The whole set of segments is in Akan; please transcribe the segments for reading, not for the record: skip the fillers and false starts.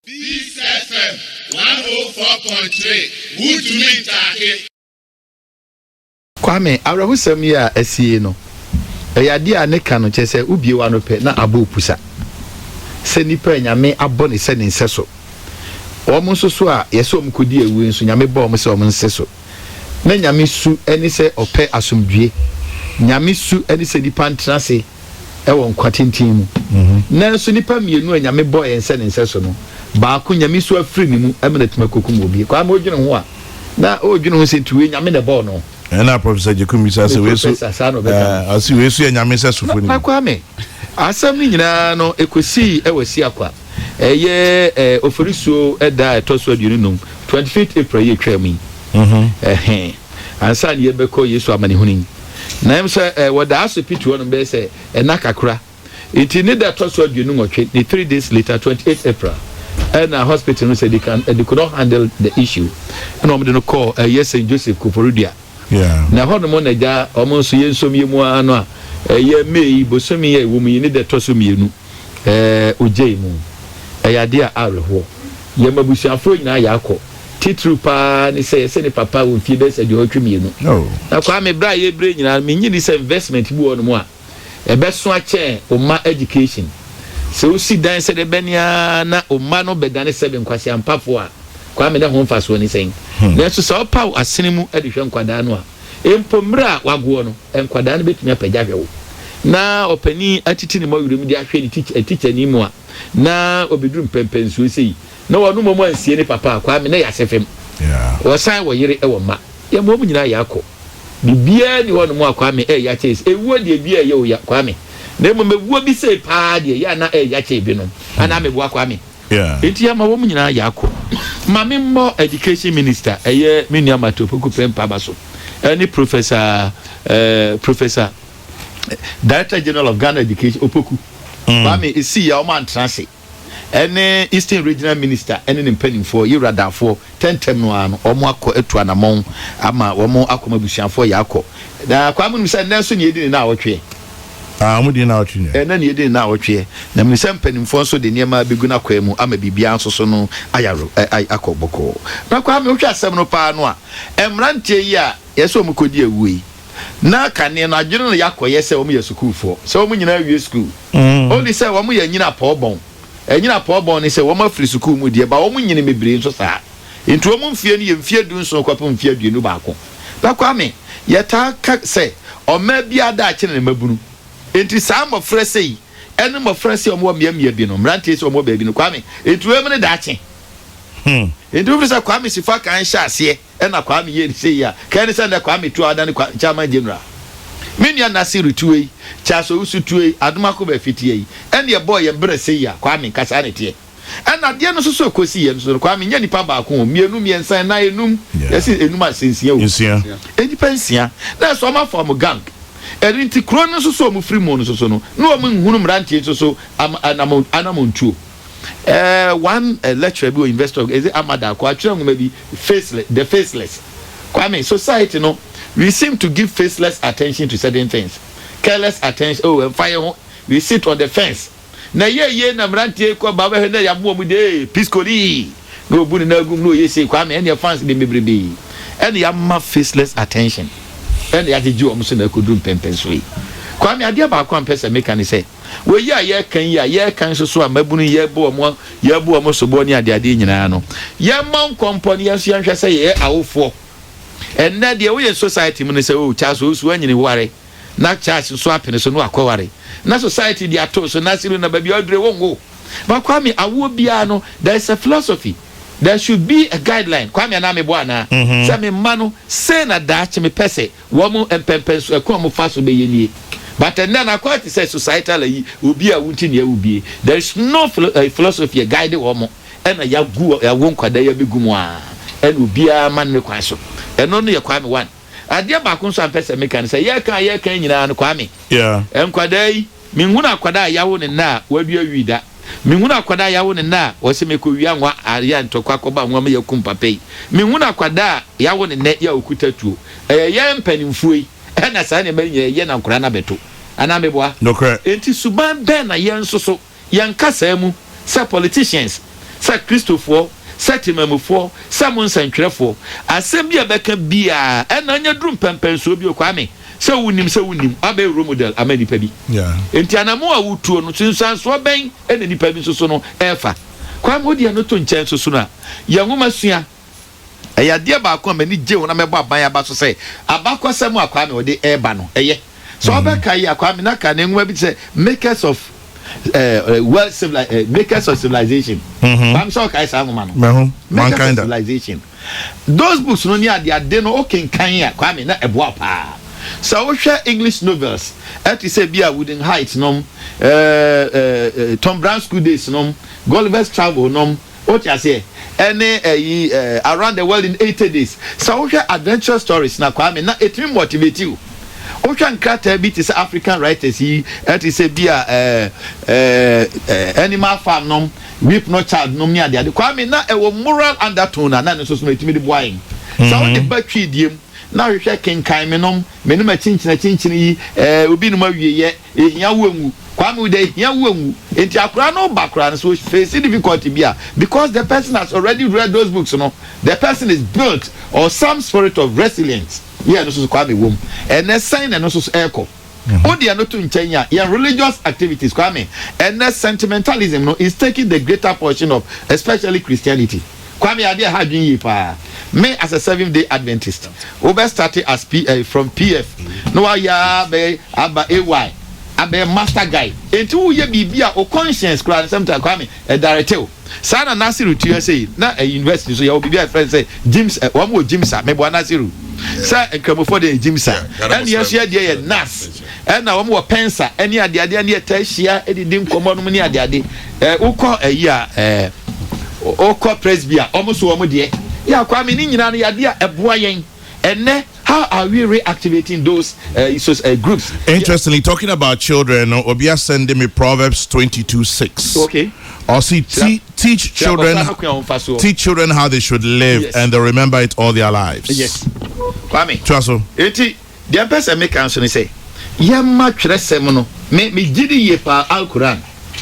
Peace FM 104.3 Woodmeat Take. Kwame, awrahusam yi a asie no. Eyade a ne ka no kyese ubie wa no pe na abo pusa. Se nipa nyame abɔ ne se ne nseso. Omo nsoso a yese omkodi ewu nso nyame bɔ omo se omo nseso. Na nyame su eni se opɛ asomdue. Nyame su eni se nipa ntrase ewo nkwatintin mu. Na nso nipa mienu a nyame bɔ yense ne nseso no. Baako nyame su afiri ni mu emena tuma kokum obi. Kwa ma odwene ho a na odwene ho se tuwe nyame ne bɔ no. Ena Professor Jekumi say wesu asi wesu ya nyame se sofo ni. Na Kwame asam ni nyina no ekosi ewasi akwa. Eye oforiso eda etoso aduonu num 25th April ye twam. Ansa ne yebekọ Yesu amane huni. Na em se woda asopitu no be se ena kakra. Iti ne da etoso aduonu nwotwe the 3 days later 28th April. And a hospital no said they could not handle the issue. And I'm going to call yes St. Joseph Kuporudia. Yeah. Now how the money ja almost yen so mi mu ano ye me bosomi ye wo mi ni de to so mi enu ojei mu yade a arho ye mabusuafo nyina yakọ titru pa ni say ni papa wo fie be se de otwe mi enu na kwa me bra ye bre nyina me nyi ni say investment bu ono mu a e be so a che o ma education so si dan se de benia na o ma no be dan se be nkwasi ampafo a kwa me da ho mfa so ni sen na so so paw asene mu ade hwe nkwada no a empomra wago no nkwada no betumi apagya hwe wo na opani atiti ni mawurum di ahwe ni teacher ni mu a na obeduru mpempensuo sei na wonu momo ansie ni papa kwa me na ya sefem wosan wo yire e wo ma ya mo nyina ya akọ bibia ni wonu mo akwa me ya chase ewuo de bia ye wo ya kwa me na mo mewuo bi sei pa de ya na ya che bi no ana me bo akwa me enti ya ma wo nyina ya akọ mame mo education minister eye menu amatopoku pempa baso any professor director general of Ghana education opoku mame isi ya o man transe any eastern regional minister any impending yiradafo tentem no ano omo akọ etu anamon ama omo akọ mabusuafo ya akọ na kwa mu se na so ne yedi na awotwe mu di na awotwe na ne yedi na awotwe na mu se mpanimfo so de niema begu na kwa mu ama bibia nso so no ayaro akọ boko na kwa mu hwa asem no pa no a emrantie yi a yeso omkodi awui na kane na adwene no yakọ yese omo yesukufo se omo nyina awie school only say omo ya nyina pobon enyina pobon ni say omo afri school mu die ba omo nyine mebre nso saa ntu omo mfie ni yemfie du nso kwapo mfie aduenu baako ba kwa me yeta ka say oma bia da akene na mabunu enti saa mo frese ene mo frese omo miamia bi no mrantie say omo ba bi no kwa me entu em ne da ache entu frese kwa me sifa kan hya ase ena kwa me ye say ya kan say na kwa me tu ada ne kwa chairman general Minya Nasiru tuwe chaso usu tuwe adumako be fitie ene ye boy ye bre sei ya kwa me kasa ne tie ena de no so kosi ye so kwa me nya nipa ba ko mienu miensan na enum yesi enum asensia o enipa nsia na so ma form gang erinti kro no so mu free mo no so no no mu nhunu mrantie so anamontuo one lecturer bi investor is it Amada ko atwere ngoma bi faceless kwa me society no we seem to give faceless attention to certain things. Careless attention. Oh, and fire. We sit on the fence. Na ye na mrantie ko ba ba na ya bo mu de piscoli. Go bu na gum no ye say kwa me any fans be mebrebe. And ya ma faceless attention. And ya ji o so na kodum pempenso yi. Kwa me ade ba kwa mpesa make an say. We ye kan so amabunu ye bo mo so bo ni ade nyina no. Ye man company ya so yanhwe say ye awofo. And na de we society mun say oh chaso so anyini ware na church so apene so no akware na society dia to so na siru na baby odre wongo ba kwame awo bia no there is a philosophy, there should be a guideline kwame na me bo ana say me mano say na da che me pese wo mo empempen so akwa mo fa so be yenie but and na kwati say societal yi obi a wunti ne obi there is no philosophy a guide wo mo and ya gu ya won kwada ya begumu a and obi a man me kwan so eno no ye kwame one ade ba kun so ampese meka say ye kan nyina no kwame enkwada yi minhuna kwada yawo ne na wadua wida minhuna kwada yawo ne na wo se meko wi anwa aria ntokwa koba nwam ye kum papai minhuna kwada yawo ne na ya okutatuo ye mpanimfuo yi na sa ne mari ye na nkora na beto ana meboa enti suban ben na ye nsoso ye nkasa mu say politicians sɛ kristofoɔ sɛ timamufoɔ sɛ mo nsɛntwerɛfoɔ asɛm bi a bɛka bia ɛna anya duru mpɛmpɛnsoɔ bi Kwame sɛ wonim abɛ role model ama nipa bi enti anamo a wotuo no nsansoɔ bɛn ɛna nipa bi nso so no ɛfa Kwame wodi ano to nkyɛn nso so no a yɛn nwoma sua ɛyɛ adeɛ baako a mani gye wo na mɛbɔ aban aba so sɛ abakɔsɛm a Kwame wɔde ɛɛba no ɛyɛ so ɔbɛka yi a Kwame na ka ne nwoma bi sɛ makers of civilization. I'm so okay, man. Makers of civilization. Those books no near the no okay Kenya Kwame na eboa pa. So we share English novels. At say Bia Wooden Heights no Tom Brown School Days no Gulliver's Travel no what you say any around the world in 80 days. So we share adventure stories na Kwame na it will motivate you. Ocean Carter beat is African writers he at is a beer animal farm nom whip no child no near the Kwame na a moral undertone and none so me the boy. So the battery diem now you check in Kaimenom, Menuma Chinchini, Ubi no ye, Yawu, Kwame de Yawu, into Akrano background, so face difficulty beer because the person has already read those books, you know, the person is built or some spirit of resilience. Yeah, no so Kwame womb. And the sign and also echo. Odi anoto nchenya ya religious activities Kwame. And that sentimentalism no is taking the greater portion of especially Christianity. Kwame ade ha dwen yi pa. Me as a Seventh-day Adventist. Over started as from PF. No ya be aba AY. Abe master guy. Enti wo ye bibia o conscience kra sometimes Kwame director. Sana Nasiru tu say na a university so ya bibia friend say James one more James me bo Nasiru. Sa enkramofo de James and yes ya de nas. And na wo pensa any ade ade na etahia edidi nkomo no ni ade ade. Ukọ eya okọ presbya almost wo mo de. Ya Kwame ni nyina no ya de eboa yen. And how are we reactivating those groups? Interestingly, talking about children, Obia sending me Proverbs 22:6. Okay. Or see, teach children how they should live, yes, and they remember it all their lives. Yes. Kwame. Traso. Eti, the person make answer say, "Yamma tresemono me gidi ye pa Al-Quran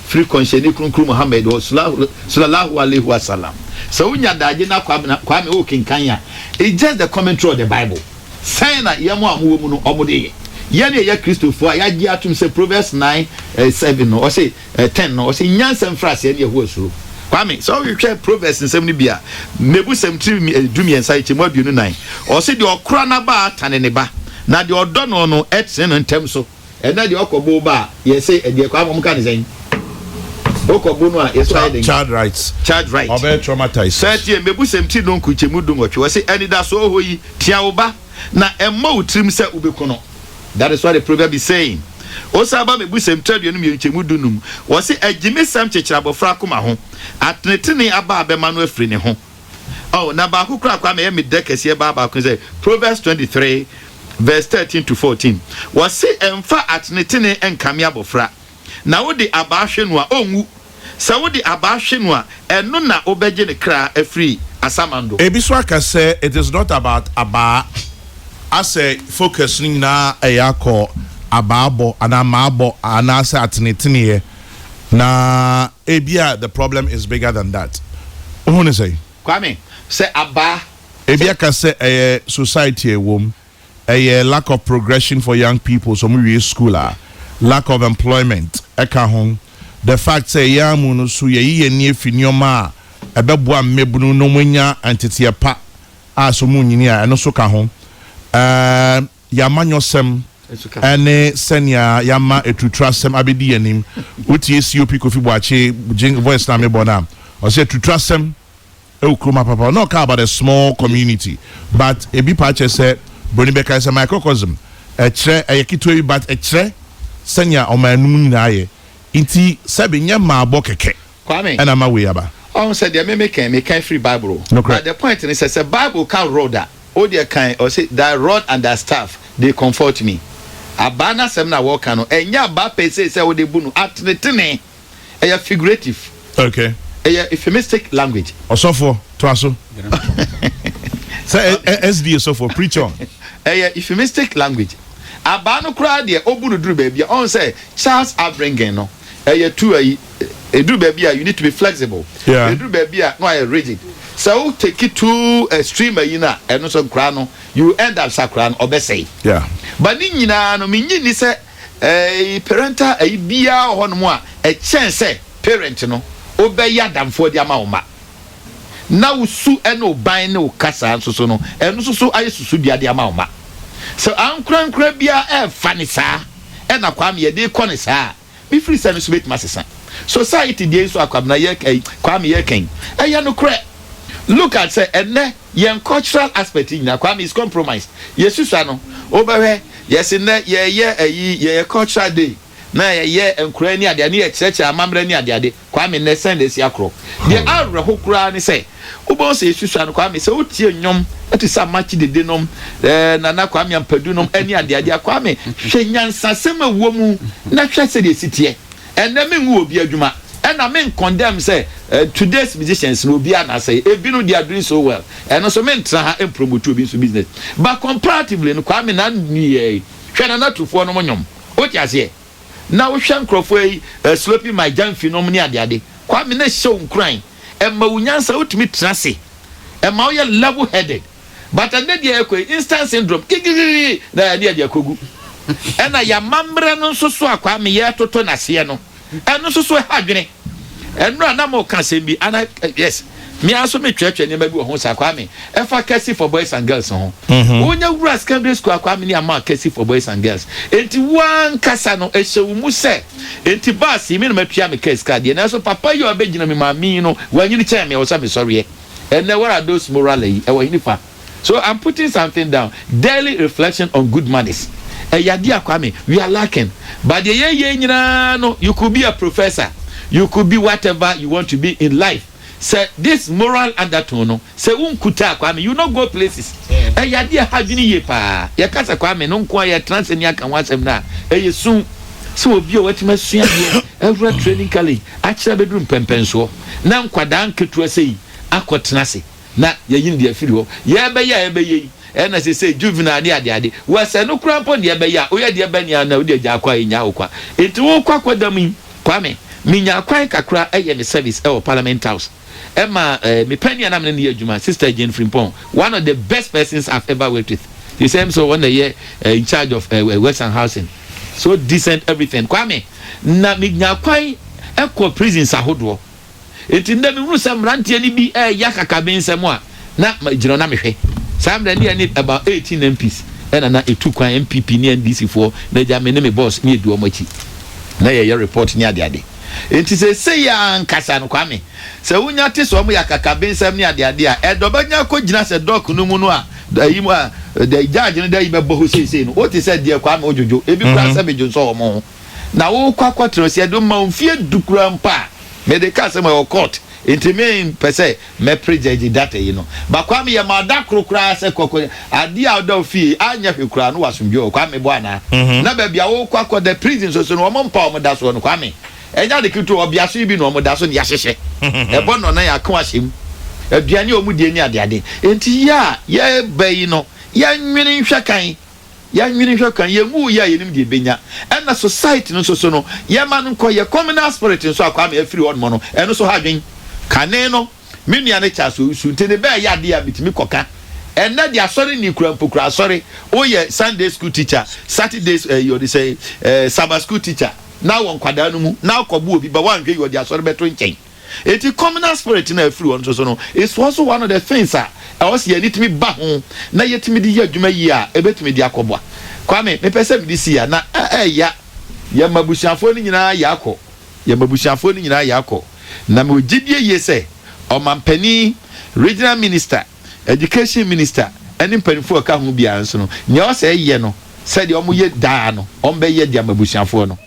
free conscience krum Muhammad sallallahu alaihi wasallam." So when you daje na Kwame o kinkanya, it's just the commentary of the Bible. Saying that yamo amu no omode. Yene ya Christopher ayaji atum say Proverbs 9:7 no or say 10 no or say nyansem phrase ye ho asuro. Kwame, so we share Proverbs in 70 bia. Mebu 73 dumi ensa chemo aduonu 9. Or say the okra na ba tane ne ba. Na the odo no no etsen no ntem so. E na the okobo ba ye say e de kwa mo ka ne sen. Child rights. Obe traumatized. Sati mebu 70 no nkuchemu dum otwe. Say any da so hoyi tia oba na emma utrim se ubekono. That is what the proverb is saying. Osaba mebu 70 aduonu mi nchemu dunum. Wo say agime sam chechira bofra koma ho. Atnetene aba abema no afri ne ho. Oh, na ba kokra kwa me dekese ba ba kun say Proverbs 23 verse 13 to 14. Wo say emfa atnetene enkame abofra. Na wo de abahwe no a onwu. Sa wo de abahwe no a eno na obeje ne kra afri asamando. Ebiso aka say it is not about aba. I say focus na eyako ababo anamabo anase atnetene na ebia the problem is bigger than that. Who say? Kwame say aba ebia ka say society wom a lack of progression for young people so we schooler, lack of employment eka home, the fact say yamu no so ye ni afinioma ebeboa mmebunu no munya antete pa aso munyini a no so ka ho yamanyosem ene senia yama etutrasem abedi anim utie COP Kofi Boache voice na me bona o say etutrasem Ukruma papa no care about a small community but ebi pache say Boni Beka is a microcosm etre ayekito but etre senya omanum na ye inti sabinya ma bokeke Kwame and am away aba on said they make free Bible no, but the point is say Bible can road that all their kind or say that rod and that staff they comfort me abana sem na work no enya ba pese say we dey bunu atnetene e figurative okay euphemistic language osofo to aso say SD osofo preach on euphemistic language abano kra de obunu duru ba bia on say Charles Abringen no two edu baby you need to be flexible. Edu baby no rigid. So take it to extreme na eno so nkra no you end up sakran obesay. Yeah. But ni nyina no me nyi ni se parental bia ho no mo a chance parent no obeya damfo di ama wo ma. Na usu eno ban ne ukasa nso no eno so ayesusu bia di ama wo ma. So ankra bia fani sa ena kwam ye de kɔ ne sa me free say no so bet masesa society dey so akwabna ye kwam ye ken eya no kre look at say ene yen cultural aspect in kwam is compromised yesusa no obehwe yes ne ye cultural day na ye enkura ni ade ne ye cheche amamre ni ade kwam ne send esi akro the arreho kura ni say ubon say yesusa no kwam say otie nyom ati sa match de nom na kwame ampadu nom ani ade kwame hwenyansa sema wo mu na hwe se de sitie ena me nwu obi adwuma ena me condemn say today's musicians no obi ana say ebinu they are doing so well ena so me ntra ha promote obi so business but comparatively no kwame na ni hwe na tufo no nyom o ti ase na wo hwe nkrofo sloppy my jamfi nom ni ade kwame na show nkran emma unyansa otumi trase emma wo ye level headed. But and then instant syndrome na ya dia kogu ena ya mamre no so akwa me ye toto na se no eno so hadwene eno na mo kan sem bi ana yes me aso me twetwe ne ba bi ho sa akwa me efa kesi for boys and girls ho onya wura secondary school akwa me ni ama kesi for boys and girls enti wan kasa no ehyewu mu se enti bus me no matua me kesi card ye na so papa yo abegina me mami no wanyini che me wo sa me sorry and what are those morally e wo hinifa. So I'm putting something down. Daily reflection on good manners. We are lacking. But no, you could be a professor. You could be whatever you want to be in life. Say this moral undertone. Say kuta kwame. You not go places. Yadia havini ye pa. Yakasa kwame no kwa ya transenia kan wasem na. Soon. So obi o wetima sua de every training college. Achira bedroom pempenso. Na nkwada nketu sei akotena se. Na yayin dia firi ho ye be ye na say juvenile ni ade we say no krampo ne be ya o ye de be nia na o de ja kwa nya okwa enti wo kwa kwadam kwame minya kwan kakra eye me service e Parliament House Emma me penia na me ne adwuma sister Jane Frimpong, one of the best persons I've ever worked with. The same so one year in charge of Western Housing, so decent everything kwame na minya kwan e ko prisons ahodo enti ndem hu sam rantie ni bi yakaka bensem a na giro na mehwe sam da ni need about 18 MPs na etu kwan MPP ni NDC for na jame ne me boss ni edu omachi na ye report ni ade enti se ya nkasa no kwame se wunya te so mo yakaka bensem ni ade a edobanya ko gina se doc no mu no a da yi mu a da judge no da yi be bo ho sese no o te se de kwame ojojo ebi kwa se bejo so mo na wo kwakwatro se do ma mfie dukura mpa medical say my court intimate per se me prejudge that but kwame ya mada krokra se kokko ade a do fie anya hwekura no wasomdwo kwame bo ana na ba bia wo kwakọ the prison so no mo mpa o da so no kwame enya de kitu obiaso bi no mo da so ne ya hyehye e bo no na ya ka wahyem aduane o mu die ni ade enti ya ye bayi no ya nwene hwekan ya nwini hwekan ye mu ya yenim de benya na society no so no ye man nko ye communal spirit so akwa me afiri on mo no eno so hadwen kane no menua ne cha so sunte ne be ya de ya bitimi koka na dia sorry ni kura mpokura sorry o ye Sunday school teacher Saturdays you dey say Sabbath school teacher na won kwada no mu na akobu obi ba wanhwe you dia sorry beto nchen eti communal spirit na afiri on so no is also one of the things was ye nitimi ba ho na yetimi di ya adwuma yi a ebetimi di akobwa kwame me pese bi di si ya na ya mabusiafo ni nyina ya akọ ya mabusiafo ni nyina ya akọ na me ogidie ye se omampani regional minister education minister ani mpanifo ka ho bia nso no nya o se ye no se de omo ye daa no ombe ye dia mabusiafo no